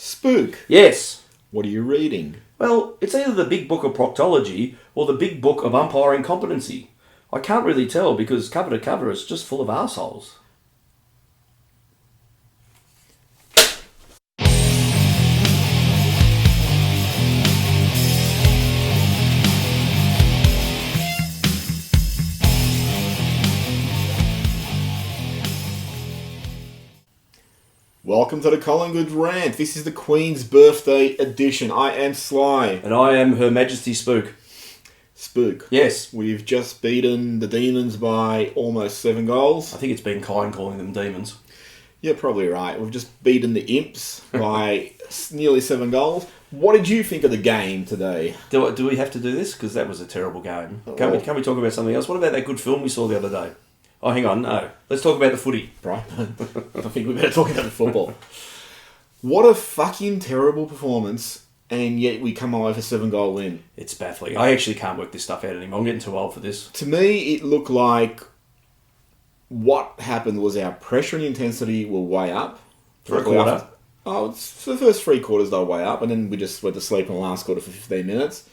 Spook. Yes. What are you reading? Well, it's either the Big Book of Proctology or the Big Book of Umpiring Competency. I can't really tell because cover to cover it's just full of arseholes. Welcome to the Collingwood Rant. This is the Queen's Birthday edition. I am Sly. And I am Her Majesty Spook. Spook. Yes. We've just beaten the Demons by almost 7 goals. I think it's been kind calling them demons. Yeah, probably right. We've just beaten the Imps by nearly 7 goals. What did you think of the game today? Do we have to do this? Because that was a terrible game. Can't we talk about something else? What about that good film we saw the other day? Oh, hang on, no. Let's talk about the footy. Right. I think we better talk about the football. What a fucking terrible performance, and yet we come away with a 7-goal win. It's baffling. I actually can't work this stuff out anymore. I'm getting too old for this. To me, it looked like what happened was our pressure and intensity were way up. For a quarter? For the first 3 quarters, they were way up, and then we just went to sleep in the last quarter for 15 minutes.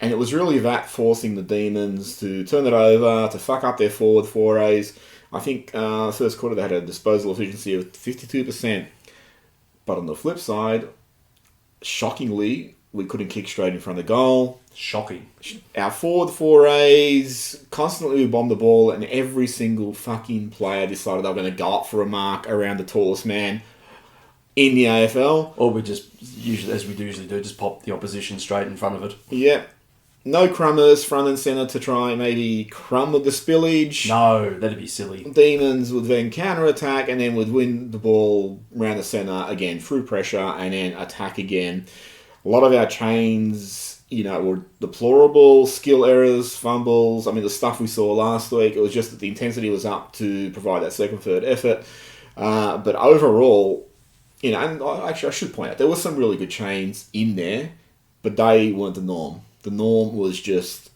And it was really that forcing the Demons to turn it over, to fuck up their forward forays. I think first quarter they had a disposal efficiency of 52%. But on the flip side, shockingly, we couldn't kick straight in front of the goal. Shocking. Our forward forays, constantly we bombed the ball, and every single fucking player decided they were going to go up for a mark around the tallest man in the AFL. Or we just, usually, as we usually do, just pop the opposition straight in front of it. Yeah. No crummers front and centre to try and maybe crumble the spillage. No, that'd be silly. Demons would then counter-attack and then would win the ball round the centre again through pressure and then attack again. A lot of our chains, were deplorable. Skill errors, fumbles. I mean, the stuff we saw last week, it was just that the intensity was up to provide that second, third effort. But overall, and actually I should point out, there were some really good chains in there, but they weren't the norm. The norm was just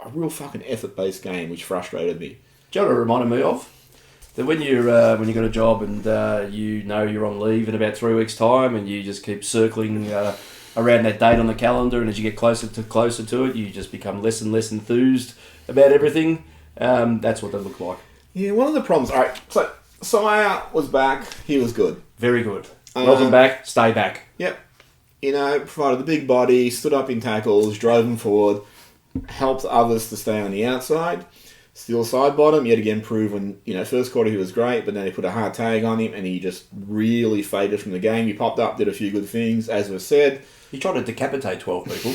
a real fucking effort-based game, which frustrated me. Do you know what it reminded me of? That when you got a job and you're on leave in about 3 weeks' time and you just keep circling around that date on the calendar, and as you get closer to it, you just become less and less enthused about everything. That's what they look like. Yeah, one of the problems... All right, so Sire was back. He was good. Very good. Welcome back. Stay back. Yep. Provided the big body, stood up in tackles, drove them forward, helped others to stay on the outside. Still side bottom, yet again proven, first quarter he was great, but then they put a hard tag on him and he just really faded from the game. He popped up, did a few good things, as was said. He tried to decapitate 12 people.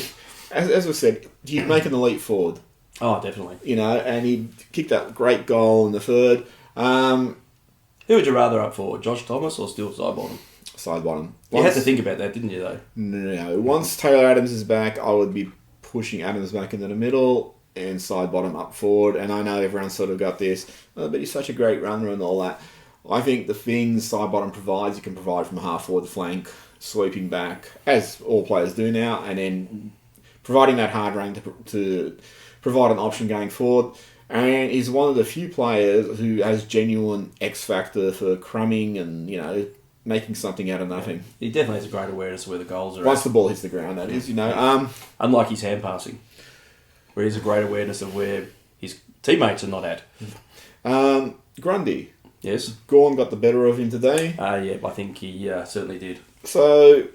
As was said, he'd make an elite forward. Oh, definitely. And he kicked that great goal in the third. Who would you rather up forward, Josh Thomas or still side bottom? Side bottom. You had to think about that, didn't you, though? No. Once Taylor Adams is back, I would be pushing Adams back into the middle and side bottom up forward. And I know everyone's sort of got this, but he's such a great runner and all that. I think the things side bottom provides, you can provide from half forward flank, sweeping back, as all players do now, and then providing that hard run to provide an option going forward. And he's one of the few players who has genuine X factor for crumbing and, making something out of nothing. He definitely has a great awareness of where the goals are. Once the ball hits the ground, that is, Unlike his hand passing, where he has a great awareness of where his teammates are not at. Grundy. Yes. Gawn got the better of him today. Yeah, I think he certainly did. So,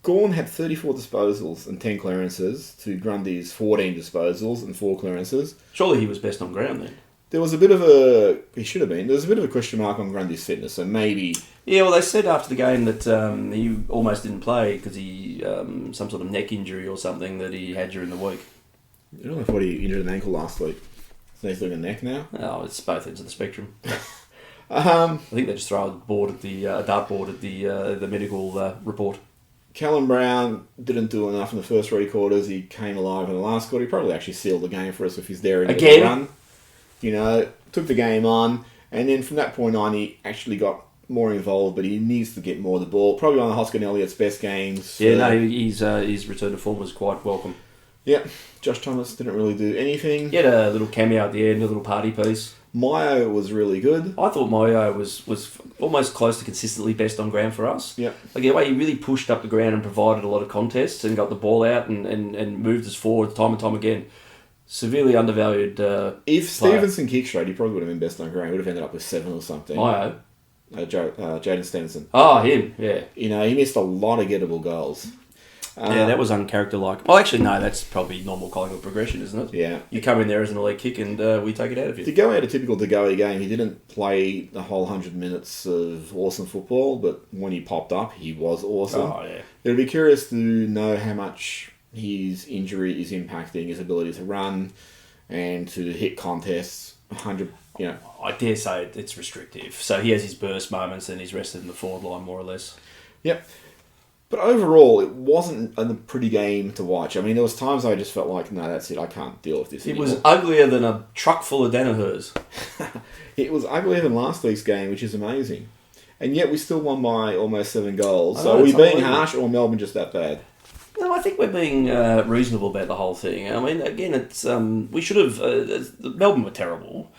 Gawn had 34 disposals and 10 clearances to Grundy's 14 disposals and 4 clearances. Surely he was best on ground then. There was a bit of a... He should have been. There was a bit of a question mark on Grundy's fitness, so maybe... Yeah, well, they said after the game that he almost didn't play because he... some sort of neck injury or something that he had during the week. I don't know if he injured an ankle last week. So he's doing a neck now? Oh, it's both ends of the spectrum. I think they just throw a dartboard at the medical report. Callum Brown didn't do enough in the first 3 quarters. He came alive in the last quarter. He probably actually sealed the game for us with his daring Again? run. Took the game on, and then from that point on, he actually got more involved, but he needs to get more of the ball. Probably one of Hoskin Elliott's best games. Yeah, no, his return to form was quite welcome. Yeah, Josh Thomas didn't really do anything. He had a little cameo at the end, a little party piece. Mayo was really good. I thought Moyo was almost close to consistently best on ground for us. Yeah. Like the way he really pushed up the ground and provided a lot of contests and got the ball out and moved us forward time and time again. Severely undervalued. If player. Stevenson kicked straight, he probably would have been best on ground. He would have ended up with 7 or something. Mayo. Jaden Stevenson. Oh, him, yeah. You know, he missed a lot of gettable goals. Yeah, that was uncharacter-like. Well, actually, no, that's probably normal Collingwood progression, isn't it? Yeah. You come in there as an elite kick and we take it out of you. To go out a typical Degoe game, he didn't play the whole 100 minutes of awesome football, but when he popped up, he was awesome. Oh, yeah. It'll be curious to know how much his injury is impacting his ability to run and to hit contests. 100, you know. I dare say it's restrictive. So he has his burst moments and he's rested in the forward line, more or less. Yep. But overall, it wasn't a pretty game to watch. I mean, there was times I just felt like, no, that's it. I can't deal with this It anymore. was uglier than a truck full of Danahers. It was uglier than last week's game, which is amazing. And yet we still won by almost 7 goals. So are we being harsh or Melbourne just that bad? No, I think we're being reasonable about the whole thing. I mean, again, it's we should have... Melbourne were terrible.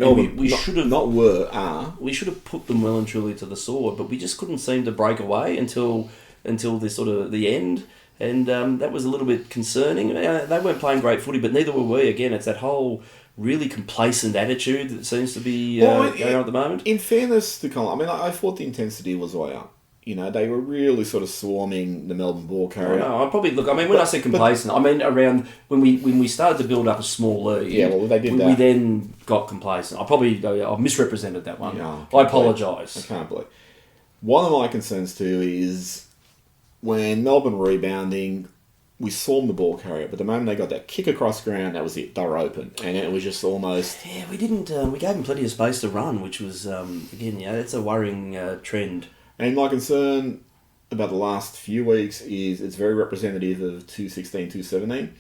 Melbourne, we should have... We should have put them well and truly to the sword, but we just couldn't seem to break away until the sort of the end, and that was a little bit concerning. They weren't playing great footy, but neither were we. Again, it's that whole really complacent attitude that seems to be going on at the moment. In fairness to Collingwood, I mean, I thought the intensity was way up. You know, they were really sort of swarming the Melbourne ball carrier. No, I probably look. I mean, when I say complacent, I mean around when we started to build up a small lead. Yeah, well, they did that. We then got complacent. I misrepresented that one. Yeah, I apologise. I can't believe. One of my concerns too is when Melbourne were rebounding, we swarmed the ball carrier, but the moment they got that kick across ground, that was it. They were open, and it was just almost... Yeah, we didn't... we gave them plenty of space to run, which was, again, that's a worrying trend. And my concern about the last few weeks is it's very representative of 216, 217.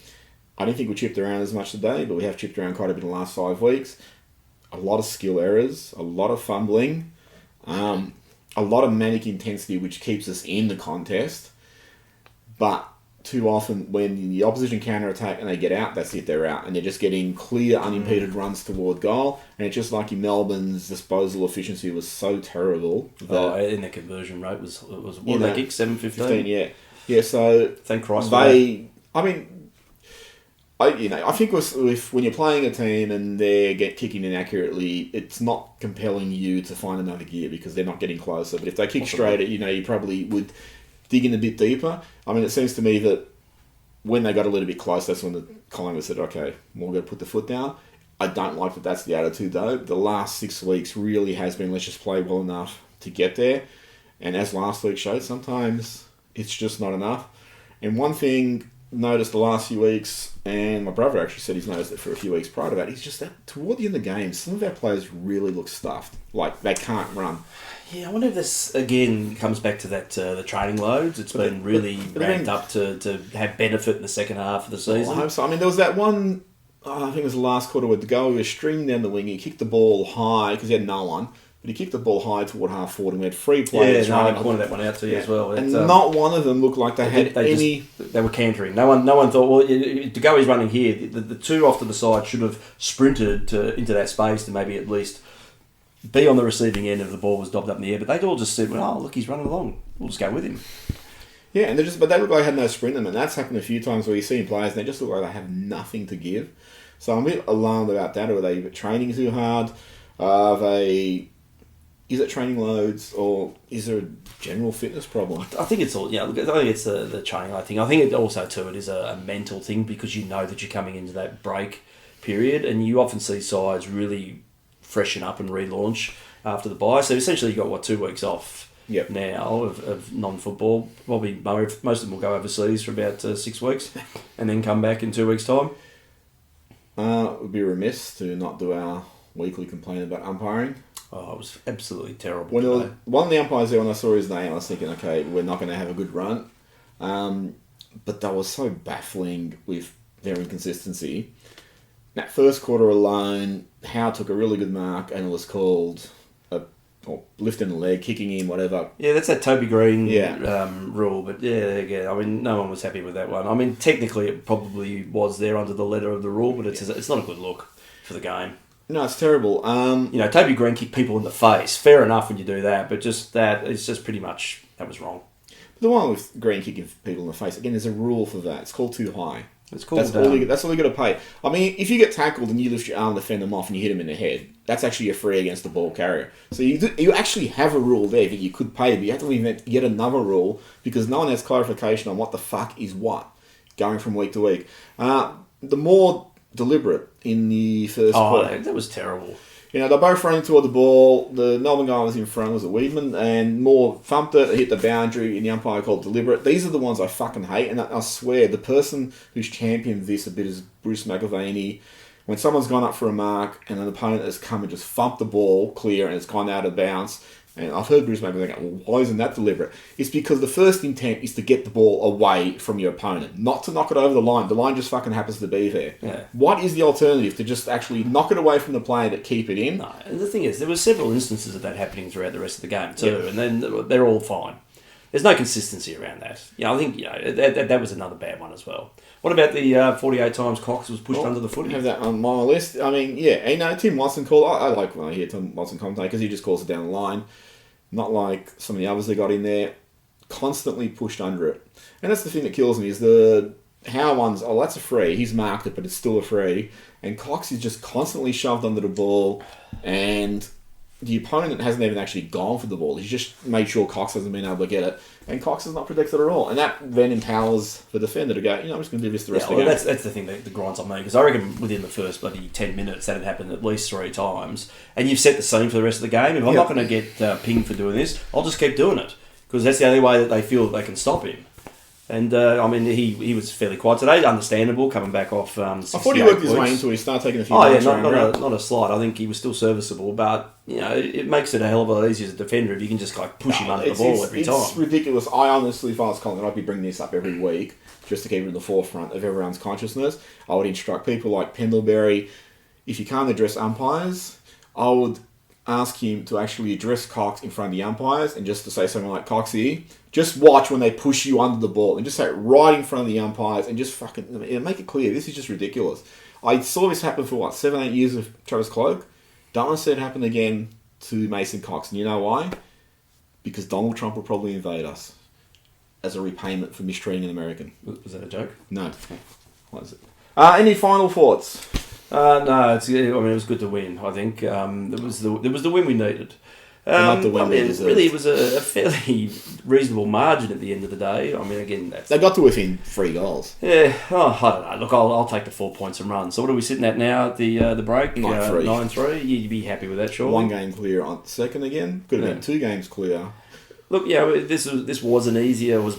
I don't think we chipped around as much today, but we have chipped around quite a bit in the last 5 weeks. A lot of skill errors, a lot of fumbling, a lot of manic intensity, which keeps us in the contest. But too often, when the opposition counter-attack and they get out, that's it, they're out. And they're just getting clear, unimpeded runs toward goal. And it's just like in Melbourne's disposal efficiency was so terrible. And the conversion rate was what they kicked, 7-15? Yeah. Yeah, so... Thank Christ for that. I mean... I think when you're playing a team and they're kicking inaccurately, it's not compelling you to find another gear because they're not getting closer. But if they kick straight, you probably would dig in a bit deeper. I mean, it seems to me that when they got a little bit close, that's when the Collingwood said, okay, we're going to put the foot down. I don't like that that's the attitude, though. The last 6 weeks really has been, let's just play well enough to get there. And as last week showed, sometimes it's just not enough. And one thing noticed the last few weeks, and my brother actually said he's noticed it for a few weeks prior to that, he's just that toward the end of the game, some of our players really look stuffed. Like, they can't run. Yeah, I wonder if this, again, comes back to that the training loads. It's been really ramped up to have benefit in the second half of the season. Well, I hope so. I mean, there was that one, I think it was the last quarter with the goal, he was streaming down the wing, he kicked the ball high, because he had no one, but he kicked the ball high toward half forward, and we had free players running. I pointed that one out to you as well. And not one of them looked like they had any... They were cantering. No one thought, well, to go, he's running here. The two off to the side should have sprinted into that space to maybe at least be on the receiving end if the ball was dobbed up in the air. But they all just said, well, oh, look, he's running along. We'll just go with him. Yeah, and but they look like they had no sprint in them, and that's happened a few times where you see players and they just look like they have nothing to give. So I'm a bit alarmed about that. Are they training too hard? Is it training loads, or is there a general fitness problem? I think it's all, I think it's the training load thing. I think it also, too, it is a mental thing because you know that you're coming into that break period, and you often see sides really freshen up and relaunch after the bye. So essentially you've got, 2 weeks off now of non-football. Probably most of them will go overseas for about 6 weeks and then come back in 2 weeks' time. It would be remiss to not do our weekly complaint about umpiring. Oh, it was absolutely terrible. When one of the umpires there, when I saw his name, I was thinking, okay, we're not going to have a good run. But that was so baffling with their inconsistency. That first quarter alone, Howe took a really good mark and it was called or lifting the leg, kicking in, whatever. Yeah, that's that Toby Green Yeah. rule. But yeah, I mean, no one was happy with that one. I mean, technically, it probably was there under the letter of the rule, but it's not a good look for the game. No, it's terrible. Toby Green kicked people in the face. Fair enough when you do that, but just that, it's just pretty much, that was wrong. The one with Green kicking people in the face, again, there's a rule for that. It's called too high. It's called, that's all you got to pay. I mean, if you get tackled and you lift your arm to fend them off and you hit them in the head, that's actually a free against the ball carrier. So you actually have a rule there that you could pay, but you have to invent yet another rule because no one has clarification on what the fuck is what going from week to week. The more deliberate in the first quarter. That was terrible. They both running toward the ball. The Melbourne guy was in front, was a Weedman, and Moore thumped it, hit the boundary, and the umpire called deliberate. These are the ones I fucking hate, and I swear, the person who's championed this a bit is Bruce McAvaney. When someone's gone up for a mark, and an opponent has come and just thumped the ball clear, and it's gone out of bounds, and I've heard Bruce McAvaney go, well, why isn't that deliberate? It's because the first intent is to get the ball away from your opponent, not to knock it over the line. The line just fucking happens to be there. Yeah. What is the alternative? To just actually knock it away from the player but keep it in? No, and the thing is, there were several instances of that happening throughout the rest of the game too, and then they're all fine. There's no consistency around that. I think that was another bad one as well. What about the 48 times Cox was pushed under the footy? I have that on my list. I mean, Tim Watson called. I like when I hear Tim Watson commentate because he just calls it down the line. Not like some of the others they got in there. Constantly pushed under it. And that's the thing that kills me is how one's, that's a free. He's marked it, but it's still a free. And Cox is just constantly shoved under the ball. And the opponent hasn't even actually gone for the ball. He's just made sure Cox hasn't been able to get it. And Cox is not protected at all. And that then empowers the defender to go, I'm just going to do this the rest of the game. That's the thing that grinds on me. Because I reckon within the first bloody 10 minutes that had happened at least 3 times. And you've set the scene for the rest of the game. If I'm not going to get pinged for doing this, I'll just keep doing it. Because that's the only way that they feel that they can stop him. And, he was fairly quiet today. Understandable, coming back off I thought he worked his way into it. He started taking a few not a slide. I think he was still serviceable. But, it makes it a hell of a lot easier as a defender if you can just push him under the ball every time. It's ridiculous. I honestly, if I was Collingwood, I'd be bringing this up every week just to keep it in the forefront of everyone's consciousness. I would instruct people like Pendlebury, if you can't address umpires, I would ask him to actually address Cox in front of the umpires and just to say something like, Coxie, just watch when they push you under the ball and just say it right in front of the umpires and just fucking make it clear. This is just ridiculous. I saw this happen for 7-8 years with Travis Cloak. Don't want to see it happen again to Mason Cox. And you know why? Because Donald Trump will probably invade us as a repayment for mistreating an American. Was that a joke? No. What is it? Any final thoughts? No, it was good to win. I think it was the win we needed. Not the win they deserved. Really, it was a fairly reasonable margin at the end of the day. I mean, again, they got to within 3 goals. Yeah, I don't know. Look, I'll take the 4 points and run. So what are we sitting at now at the break? 9-3. 9-3. You'd be happy with that, surely? 1 game clear on second again. Could have been 2 games clear. Look, this was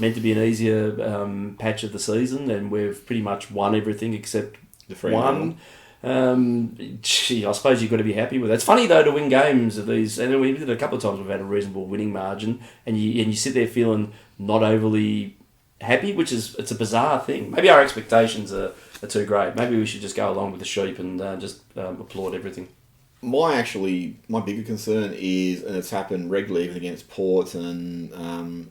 meant to be an easier patch of the season, and we've pretty much won everything except the free one. I suppose you've got to be happy with that. It's funny though to win games of these, and we did it a couple of times. We've had a reasonable winning margin, and you sit there feeling not overly happy, it's a bizarre thing. Maybe our expectations are too great. Maybe we should just go along with the sheep and just applaud everything. My bigger concern is, and it's happened regularly even against Port and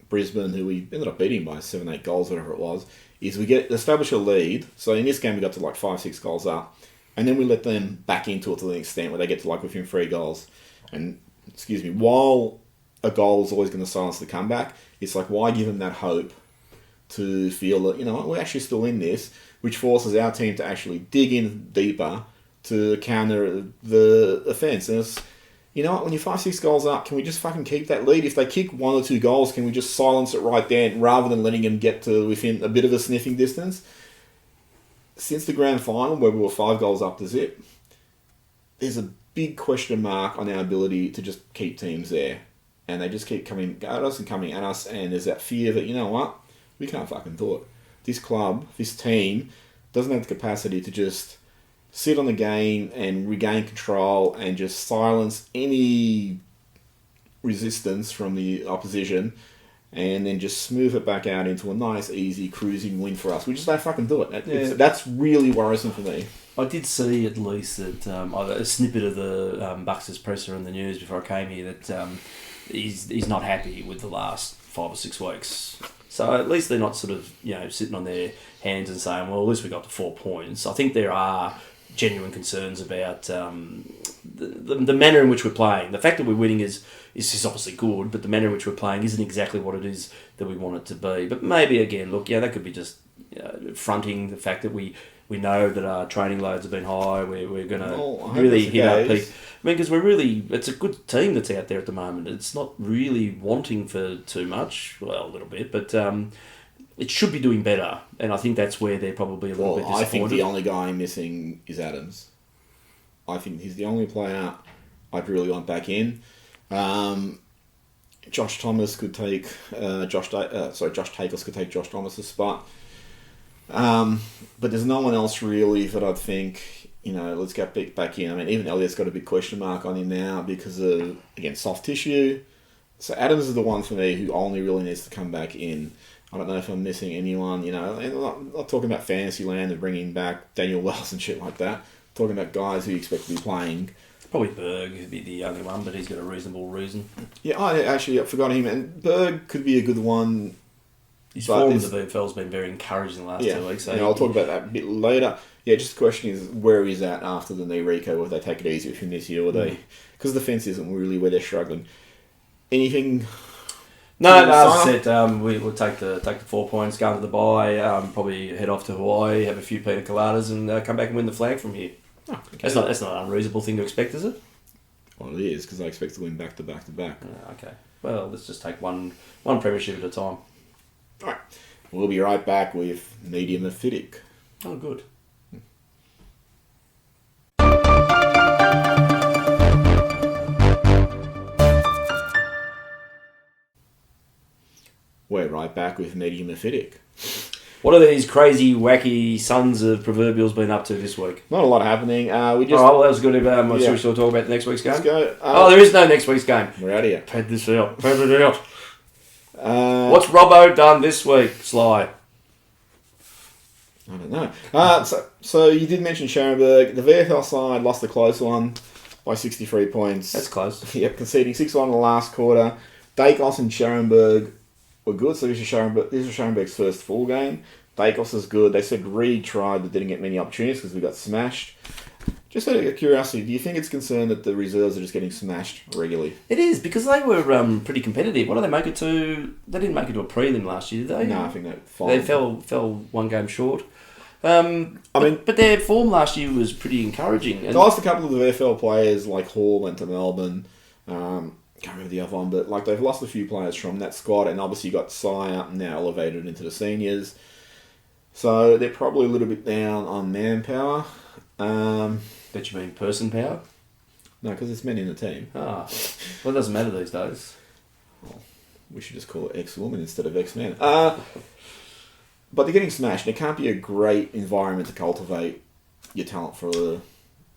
Brisbane, who we ended up beating by 7-8 goals, whatever it was, is we establish a lead. So in this game we got to 5-6 goals up, and then we let them back into it to the extent where they get to within 3 goals. And while a goal is always going to silence the comeback, it's why give them that hope to feel that we're actually still in this, which forces our team to actually dig in deeper to counter the offence. And it's, when you're 5-6 goals up, can we just fucking keep that lead? If they kick 1 or 2 goals, can we just silence it right there rather than letting them get to within a bit of a sniffing distance? Since the grand final, where we were 5 goals up to zip, there's a big question mark on our ability to just keep teams there. And they just keep coming at us, and there's that fear that, we can't fucking do it. This club, this team, doesn't have the capacity to just sit on the game and regain control and just silence any resistance from the opposition and then just smooth it back out into a nice, easy, cruising win for us. We just don't fucking do it. That's really worrisome for me. I did see at least that a snippet of the Bucks' presser in the news before I came here that he's not happy with the last 5 or 6 weeks. So at least they're not sort of sitting on their hands and saying, well, at least we got to 4 points. I think there are genuine concerns about the manner in which we're playing. The fact that we're winning is obviously good, but the manner in which we're playing isn't exactly what it is that we want it to be. But maybe again, look, that could be just fronting the fact that we know that our training loads have been high. We're going to really hit our peak. I mean, because it's a good team that's out there at the moment. It's not really wanting for too much, well, a little bit, but it should be doing better. And I think that's where they're probably a little bit disappointed. I think the only guy missing is Adams. I think he's the only player I'd really want back in. Josh Thomas could take Josh Takos could take Josh Thomas's spot. But there's no one else really that I'd think, let's get back in. I mean, even Elliott's got a big question mark on him now because of, again, soft tissue. So Adams is the one for me who only really needs to come back in. I don't know if I'm missing anyone, and I'm not talking about fantasy land and bringing back Daniel Wells and shit like that. I'm talking about guys who you expect to be playing. Probably Berg would be the only one, but he's got a reasonable reason. Yeah, I forgot him, and Berg could be a good one. His form of the VFL's been very encouraging the last 2 weeks. So I'll talk about that a bit later. Yeah, just the question is where he's at after the knee reco. Will they take it easy with him this year? Or they, because the defence isn't really where they're struggling. Anything? No. As I said, we'll take the 4 points, go into the bye, probably head off to Hawaii, have a few pina coladas, and come back and win the flag from here. Oh, okay. That's not an unreasonable thing to expect, is it? Well, it is because I expect to win back to back to back. Okay. Well, let's just take one premiership at a time. Alright, we'll be right back with Medium Mephitic. Oh, good. We're right back with Medium Mephitic. What are these crazy, wacky sons of proverbials been up to this week? Not a lot happening. We just. Oh, well, that was good. Should we still talk about the next week's game? Let's go. There is no next week's game. We're out of here. Pad this out. Pad it out. What's Robbo done this week, Sly? I don't know. So you did mention Scharenberg. The VFL side lost a close one by 63 points. That's close. Yep, conceding 6-1 in the last quarter. Dacos and Scharenberg were good. So this was Scharenberg's first full game. Dacos is good. They said Reed tried but didn't get many opportunities because we got smashed. Just out of curiosity, do you think it's concerned that the reserves are just getting smashed regularly? It is, because they were pretty competitive. What did they make it to? They didn't make it to a prelim last year, did they? No, I think they fell one game short. But their form last year was pretty encouraging. They lost a couple of the VFL players, like Hall went to Melbourne. Can't remember the other one, but they've lost a few players from that squad, and obviously you got Sire now elevated into the seniors. So they're probably a little bit down on manpower. That you mean person power? No, because it's men in the team. Well, it doesn't matter these days. Well, we should just call it X-Woman instead of X-Men. But they're getting smashed. It can't be a great environment to cultivate your talent for the...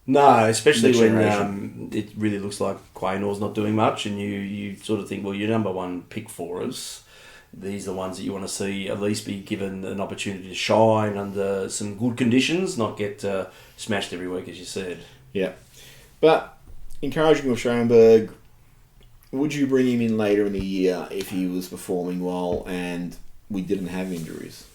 No, especially when it really looks like Quaynor's not doing much, and you sort of think, well, you're number one pick for us. These are the ones that you want to see at least be given an opportunity to shine under some good conditions, not get smashed every week, as you said. Yeah. But encouraging with Scharenberg, would you bring him in later in the year if he was performing well and we didn't have injuries?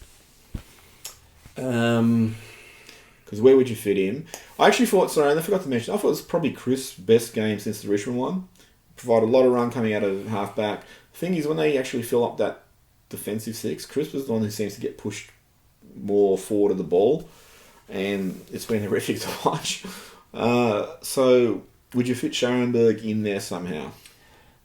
Because where would you fit him? I actually thought, I forgot to mention, I thought it was probably Chris' best game since the Richmond one. Provided a lot of run coming out of half-back. The thing is, when they actually fill up that defensive six, Chris was the one who seems to get pushed more forward of the ball, and it's been horrific to watch. So, would you fit Scharenberg in there somehow?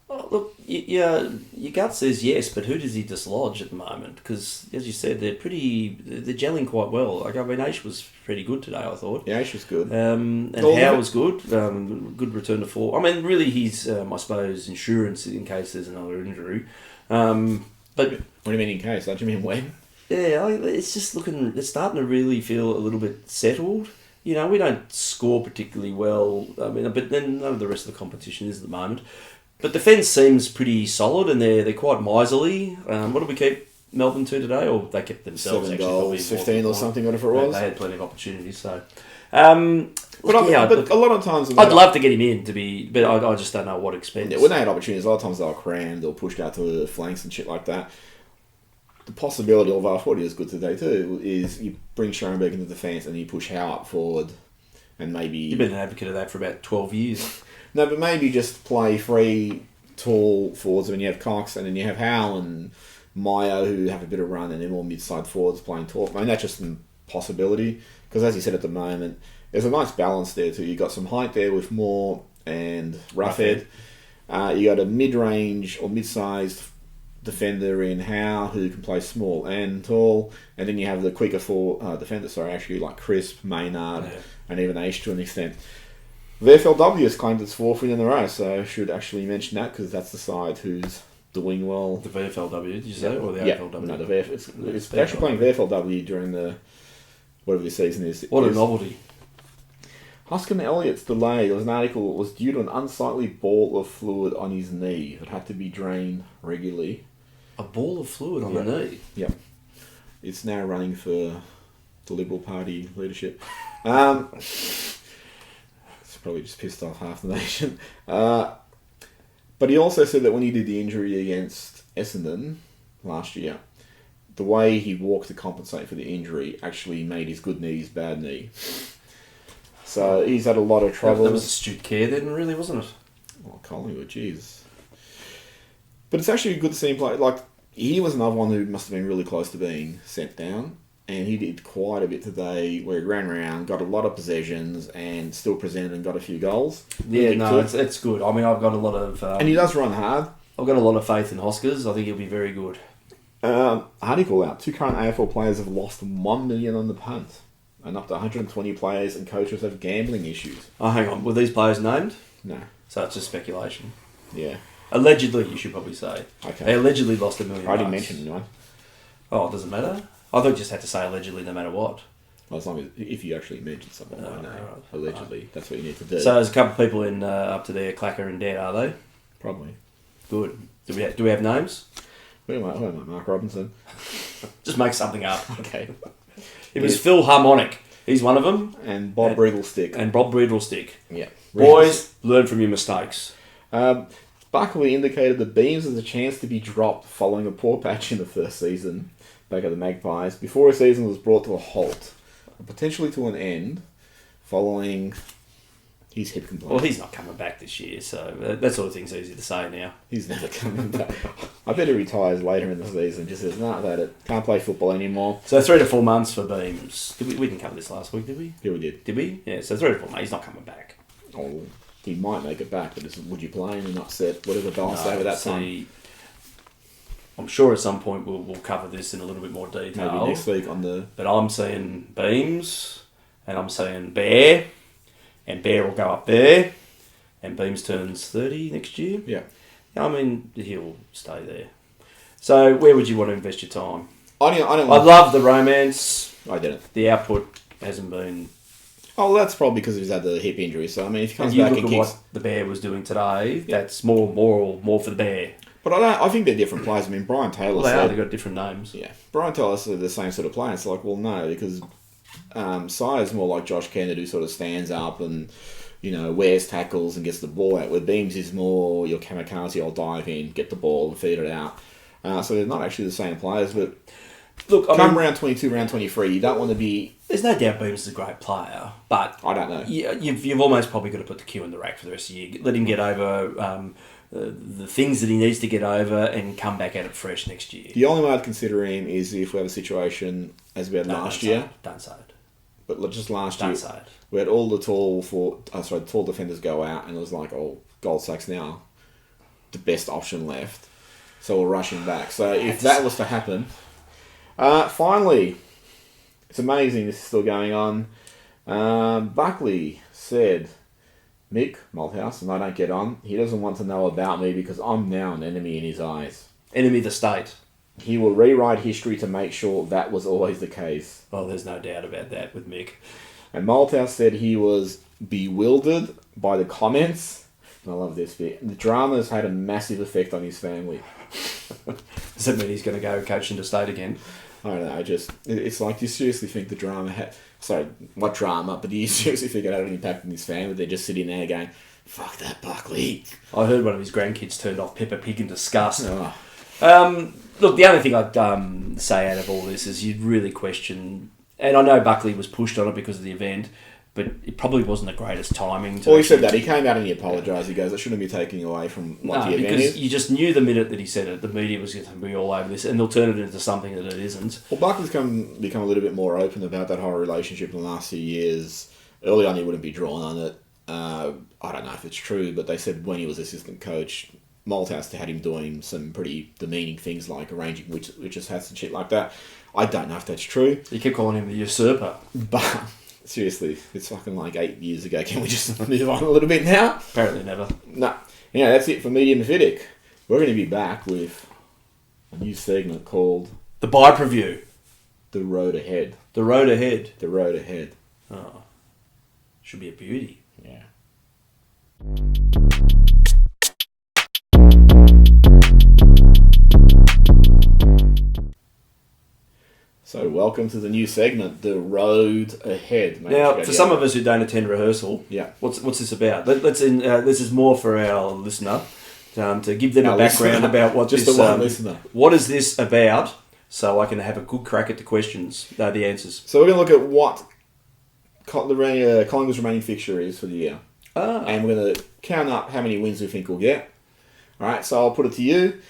Oh, look, your gut says yes, but who does he dislodge at the moment? Because, as you said, they're gelling quite well. Aish was pretty good today, I thought. Yeah, Aish was good. And Howe was good. Good return to form. I mean, really, he's, I suppose, insurance in case there's another injury. But what do you mean in case? Don't you mean when? Yeah, it's just it's starting to really feel a little bit settled. We don't score particularly well. I mean, but then none of the rest of the competition is at the moment. But defence seems pretty solid, and they're quite miserly. What did we keep Melbourne to today? Or they kept themselves 7 actually goals, 15 or something, whatever it was. They had plenty of opportunities. So, But a lot of times... I'd love to get him in, but I just don't know what expense. Yeah, when they had opportunities, a lot of times they were crammed or pushed out to the flanks and shit like that. The possibility of what is good today too is you bring Schoenberg into defence and you push Howe up forward and maybe... You've been an advocate of that for about 12 years. No, but maybe just play three tall forwards when you have Cox and then you have Howe and Mayo who have a bit of run and then more mid-side forwards playing tall. I mean, that's just a possibility because as you said at the moment, there's a nice balance there too. You've got some height there with Moore and Roughhead. You got a mid-range or mid-sized defender in Howe who can play small and tall, and then you have the quicker defenders, like Crisp, Maynard, and even H to an extent. VFLW has claimed its fourth win in a row, so I should actually mention that because that's the side who's doing well. The VFLW, did you say, or the AFLW? No, the it's actually playing VFLW during the whatever this season is. What a novelty! Huskin Elliott's delay. There was an article. It was due to an unsightly ball of fluid on his knee. It had to be drained regularly. A ball of fluid on the knee? Yep. It's now running for the Liberal Party leadership. It's probably just pissed off half the nation. But he also said that when he did the injury against Essendon last year, the way he walked to compensate for the injury actually made his good knee his bad knee. So he's had a lot of trouble. That was astute care then, really, wasn't it? Oh, Collingwood, jeez. But it's actually good to see him play. Like, he was another one who must have been really close to being sent down. And he did quite a bit today where he ran around, got a lot of possessions, and still presented and got a few goals. Yeah, no, it's good. I mean, I've got a lot of... and he does run hard. I've got a lot of faith in Hoskers. I think he'll be very good. How do you call out? 2 current AFL players have lost $1 million on the punt. And up to 120 players and coaches have gambling issues. Oh, hang on. Were these players named? No. So it's just speculation. Yeah. Allegedly, you should probably say. Okay. They allegedly lost $1 million. I didn't mention anyone. Oh, it doesn't matter? I thought you just had to say allegedly no matter what. Well, as long as if you actually mention someone by name, right. allegedly, that's what you need to do. So there's a couple of people in up to there, Clacker and Dead, are they? Probably. Good. Do we have names? Who am I? Mark Robinson. Just make something up. Okay. It was Phil Harmonic. He's one of them. And Bob Bridlestick. And Bob Bridlestick. Yeah. Boys, learn from your mistakes. Buckley indicated that Beams has a chance to be dropped following a poor patch in the first season back at the Magpies before his season was brought to a halt, potentially to an end, following his hip complaint. Well, he's not coming back this year, so that sort of thing's easy to say now. He's never coming back. I bet he retires later in the season and just says, nah, about it. Can't play football anymore. So 3 to 4 months for Beams. We didn't cover this last week, did we? Yeah, we did. Did we? Yeah, so 3 to 4 months. He's not coming back. Oh, he might make it back, but would you play him and not set whatever balance over that time? I'm sure at some point we'll cover this in a little bit more detail. Maybe next week on the... But I'm seeing Beams, and I'm seeing Bear, and Bear will go up there, and Beams turns 30 next year. Yeah. I mean, he'll stay there. So where would you want to invest your time? I love the romance. I didn't. The output hasn't been... Oh, that's probably because he's had the hip injury. So, I mean, if he comes and you back look and at kicks... what the Bear was doing today, that's more for the Bear. But I think they're different players. I mean, Brian Taylor said... They've got different names. Yeah. Brian Taylor said the same sort of player. It's like, well, no, because Sire's more like Josh Kennedy who sort of stands up and, wears tackles and gets the ball out. Where Beams is more your kamikaze, I'll dive in, get the ball and feed it out. So they're not actually the same players, but... Look, round 22, round 23, you don't want to be... There's no doubt Beams is a great player, but... I don't know. You've almost probably got to put the cue in the rack for the rest of the year. Let him get over the things that he needs to get over and come back at it fresh next year. The only way I'd consider him is if we have a situation as we had last year. Don't say it. But just last year, don't say it. We had all the tall defenders go out, and it was like, oh, Goldsack's now the best option left. So we'll rush him back. So if that was to happen... finally, it's amazing this is still going on. Buckley said, Mick Malthouse, and I don't get on. He doesn't want to know about me because I'm now an enemy in his eyes. Enemy of the state. He will rewrite history to make sure that was always the case. Well, there's no doubt about that with Mick. And Malthouse said he was bewildered by the comments. And I love this bit. The drama has had a massive effect on his family. Does that mean he's going to go coach into state again? I don't know. It's like, do you seriously think the drama had... Sorry, what drama? But do you seriously think it had an impact on his family? They're just sitting there going, fuck that Buckley. I heard one of his grandkids turned off Peppa Pig in disgust. Oh. Look, the only thing I'd say out of all this is you'd really question... And I know Buckley was pushed on it because of the event, but it probably wasn't the greatest timing. Well, he said that. He came out and he apologised. He goes, I shouldn't be taking away from what the event is. Because you just knew the minute that he said it, the media was going to be all over this, and they'll turn it into something that it isn't. Well, Buckley's become a little bit more open about that whole relationship in the last few years. Early on, he wouldn't be drawn on it. I don't know if it's true, but they said when he was assistant coach, Malthouse had him doing some pretty demeaning things like arranging witches' hats and shit like that. I don't know if that's true. You kept calling him the usurper. But seriously, it's fucking like 8 years ago. Can we just move on a little bit now? Apparently never. No. Yeah, that's it for Media Mephitic. We're going to be back with a new segment called... The Bike Review. The Road Ahead. The Road Ahead. The Road Ahead. Oh. Should be a beauty. Yeah. So welcome to the new segment, The Road Ahead. Now, for some of us who don't attend rehearsal, what's this about? This is more for our listener, to give them a background about what just this... the one listener. What is this about, so I can have a good crack at the questions, the answers. So we're going to look at what Collingwood's remaining fixture is for the year. And we're going to count up how many wins we think we'll get. All right, so I'll put it to you.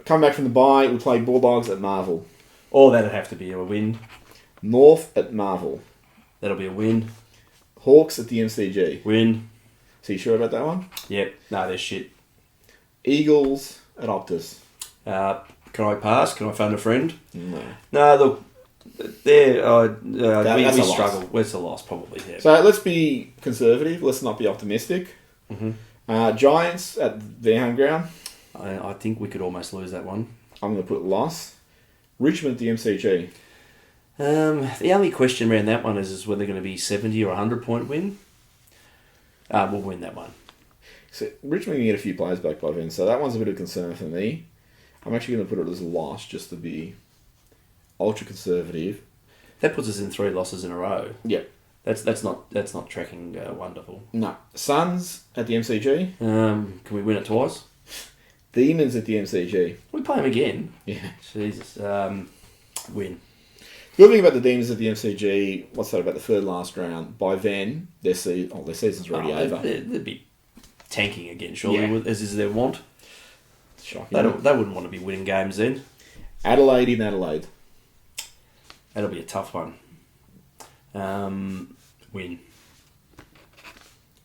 Come back from the bye, we'll play Bulldogs at Marvel. Oh, that'd have to be a win. North at Marvel. That'll be a win. Hawks at the MCG. Win. So you sure about that one? Yep. No, they're shit. Eagles at Optus. Can I pass? Can I phone a friend? No. No, look, we struggle. Loss. It's a loss, probably. Yeah. So let's be conservative. Let's not be optimistic. Mm-hmm. Giants at their home ground. I think we could almost lose that one. I'm going to put loss. Richmond at the MCG. The only question around that one is whether they're going to be 70 or 100 point win. We'll win that one. So Richmond can get a few players back by then, so that one's a bit of concern for me. I'm actually going to put it as a loss just to be ultra conservative. That puts us in 3 losses in a row. Yep. That's not tracking wonderful. No. Suns at the MCG. Can we win it twice? Demons at the MCG. We play them again. Yeah. Jesus. Win. The good thing about the Demons at the MCG, what's that about the third last round? By then, their season's already over. They'd be tanking again, surely, as is their want. Shocking. They wouldn't want to be winning games then. Adelaide in Adelaide. That'll be a tough one. Win.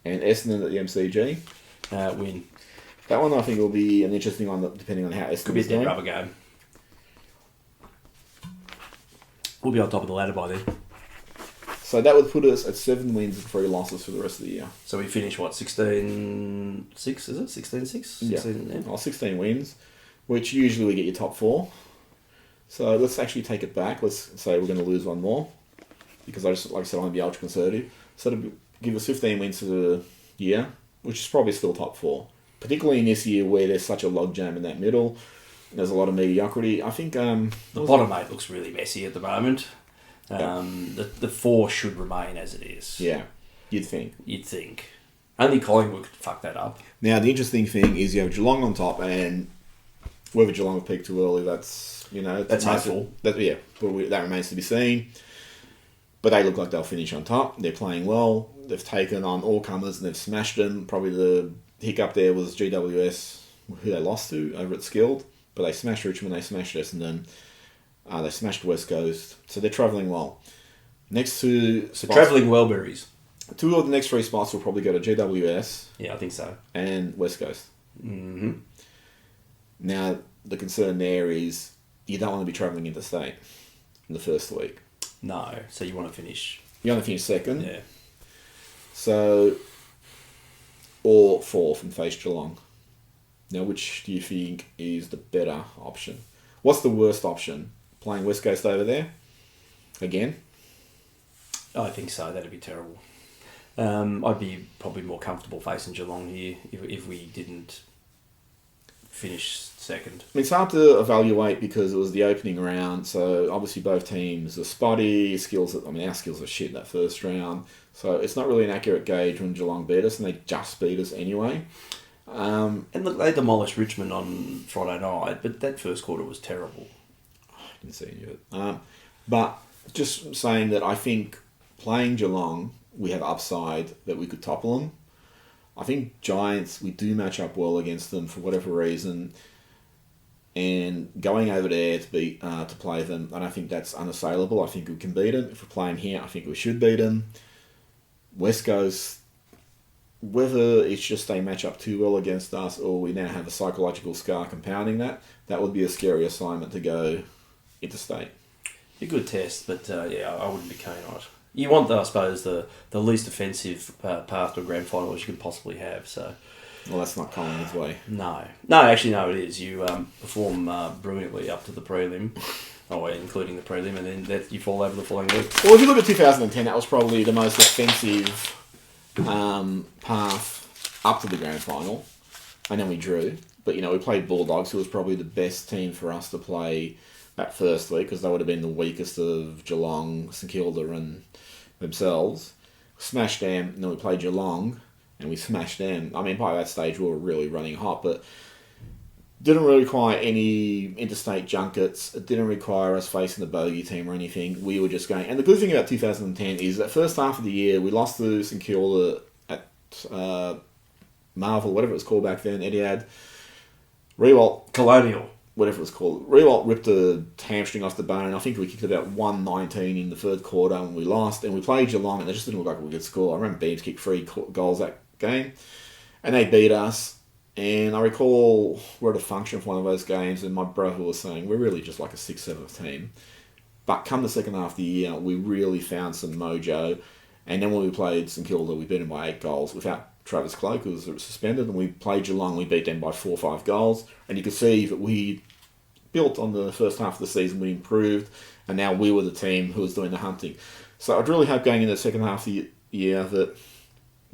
And Essendon at the MCG. Win. That one I think will be an interesting one, depending on how Essendon's Could be a dead going. rubber game. We'll be on top of the ladder by then. So that would put us at 7 wins and 3 losses for the rest of the year. So we finish, 16-6, is it? 16-6? Yeah. 16 wins, which usually we get your top 4. So let's actually take it back. Let's say we're going to lose one more. Because like I said, I want to be ultra conservative. So to give us 15 wins for the year, which is probably still top 4. Particularly in this year where there's such a logjam in that middle. There's a lot of mediocrity. I think... the bottom 8 looks really messy at the moment. The 4 should remain as it is. Yeah, you'd think. Only Collingwood could fuck that up. Now, the interesting thing is you have Geelong on top, and whether Geelong will peak too early, that's hopeful. But that remains to be seen. But they look like they'll finish on top. They're playing well. They've taken on all comers and they've smashed them. Probably the hiccup there was GWS, who they lost to over at Skilled. But they smashed Richmond, they smashed Essendon, they smashed West Coast. So they're travelling well. Next 2 spots... Travelling Wellberries. 2 of the next 3 spots will probably go to GWS. Yeah, I think so. And West Coast. Mm-hmm. Now, the concern there is you don't want to be travelling interstate in the first week. No, so you want to finish... You want to finish second. Yeah. So, or 4th and face Geelong. Now, which do you think is the better option? What's the worst option? Playing West Coast over there? Again? I think so. That'd be terrible. I'd be probably more comfortable facing Geelong here if we didn't finish second. I mean, it's hard to evaluate because it was the opening round, so obviously both teams are spotty. Our skills are shit that first round, so it's not really an accurate gauge when Geelong beat us, and they just beat us anyway. And look, they demolished Richmond on Friday night, but that first quarter was terrible. I didn't see any of it. But just saying that I think playing Geelong, we have upside that we could topple them. I think Giants, we do match up well against them for whatever reason. And going over there to play them, I don't think that's unassailable. I think we can beat them. If we play them here, I think we should beat them. West Coast, whether it's just they match up too well against us or we now have a psychological scar compounding that would be a scary assignment to go interstate. A good test, but I wouldn't be keen on it. You want, I suppose, the least offensive path to a grand final as you can possibly have, so... Well, that's not Collingwood's way. No, actually, no, it is. You perform brilliantly up to the prelim, including the prelim, and then you fall over the following week. Well, if you look at 2010, that was probably the most offensive path up to the grand final, and then we drew. But, we played Bulldogs, who was probably the best team for us to play that first week, because they would have been the weakest of Geelong, St Kilda, and themselves. Smashed them, and then we played Geelong, and we smashed them. I mean, by that stage, we were really running hot, but didn't really require any interstate junkets. It didn't require us facing the bogey team or anything. We were just going... And the good thing about 2010 is that first half of the year, we lost to St Kilda at Marvel, whatever it was called back then, Etihad. Rewalt... Colonial. Whatever it was called. Rewalt ripped a hamstring off the bone. I think we kicked about 119 in the third quarter and we lost. And we played Geelong and it just didn't look like we could score. I remember Beams kicked 3 goals that game. And they beat us. And I recall we're at a function for one of those games and my brother was saying, we're really just like a 6th, 7th team. But come the second half of the year, we really found some mojo. And then when we played St Kilda, we beat them by 8 goals without Travis Cloke, who was suspended. And we played Geelong, we beat them by 4 or 5 goals. And you could see that we built on the first half of the season, we improved. And now we were the team who was doing the hunting. So I'd really hope going into the second half of the year that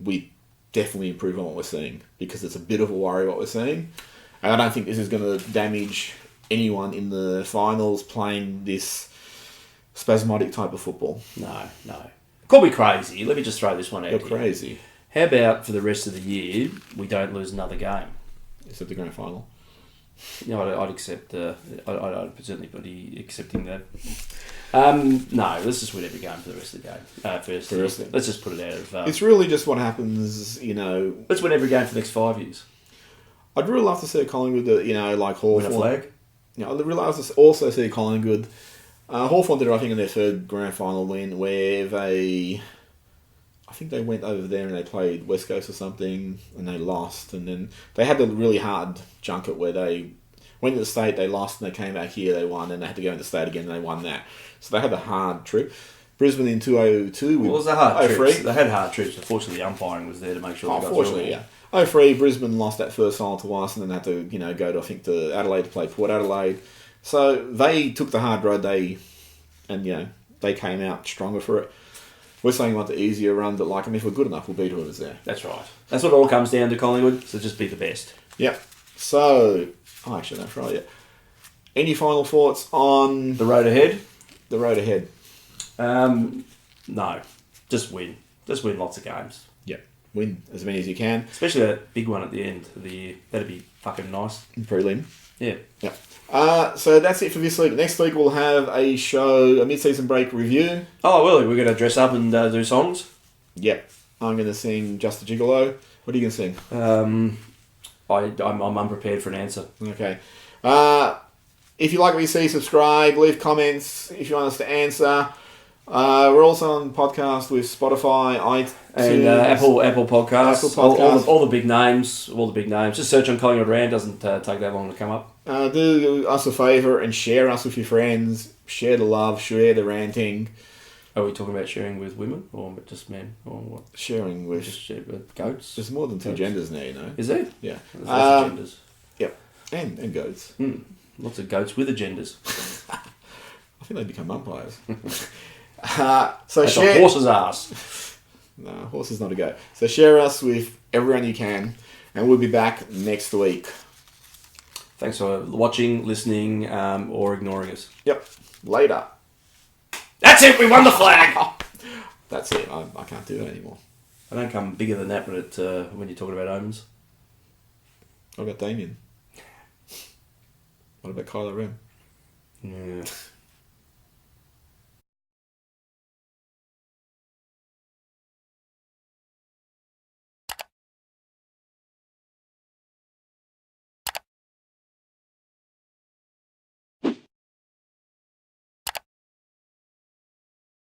we definitely improve on what we're seeing, because it's a bit of a worry what we're seeing. And I don't think this is going to damage anyone in the finals playing this spasmodic type of football. No. Call me crazy. Let me just throw this one out. You're crazy. How about for the rest of the year, we don't lose another game? Except the grand final. I'd accept. I'd certainly be accepting that. No, let's just win every game for the rest of the game. Let's just put it out of... it's really just what happens, Let's win every game for the next 5 years. I'd really love to see Collingwood, like Hawthorn. Win a flag? I'd really love to also see Collingwood. Hawthorn did it, I think, in their third grand final win, where I think they went over there and they played West Coast or something, and they lost. And then they had the really hard junket where they went to the state, they lost, and they came back here, they won, and they had to go into the state again, and they won that. So they had the hard trip. Brisbane in 2002. What was the hard trips? They had hard trips. Unfortunately, the umpiring was there to make sure they got through. Unfortunately, yeah. 2003, Brisbane lost that first final to us, and then had to, go to, I think, to Adelaide to play Port Adelaide. So they took the hard road. They came out stronger for it. We're saying we want the easier run, but if we're good enough, we'll beat whoever's there. That's right. That's what it all comes down to, Collingwood. So just be the best. Yep. So, actually, that's right. Yeah. Any final thoughts on the road ahead? The road ahead. No. Just win. Just win lots of games. Yep. Win as many as you can. Especially that big one at the end of the year. That'd be fucking nice. Prelim. Yeah. Yep. So that's it for this week. Next week we'll have a mid-season break review. Oh, really? We're going to dress up and do songs? Yep. I'm going to sing Just a Gigolo. What are you going to sing? I'm unprepared for an answer. Okay. If you like what you see, subscribe, leave comments if you want us to answer. We're also on podcast with Spotify, iTunes, and Apple Podcasts. All the big names. Just search on Collingwood Rant. Doesn't take that long to come up. Do us a favour and share us with your friends. Share the love. Share the ranting. Are we talking about sharing with women or just men or what? Sharing with just share with goats. There's more than 2 genders now, Is there? Yeah. There's lots of genders. Yep. And goats. Lots of goats with agendas. I think they become umpires. So that's share a horse's ass. No, horse is not a goat. So share us with everyone you can, and we'll be back next week. Thanks for watching, listening, or ignoring us. Yep. Later. That's it. We won the flag. That's it. I can't do it anymore. I don't come bigger than that, but when you're talking about omens. What about Damien? What about Kylo Ren? Yeah.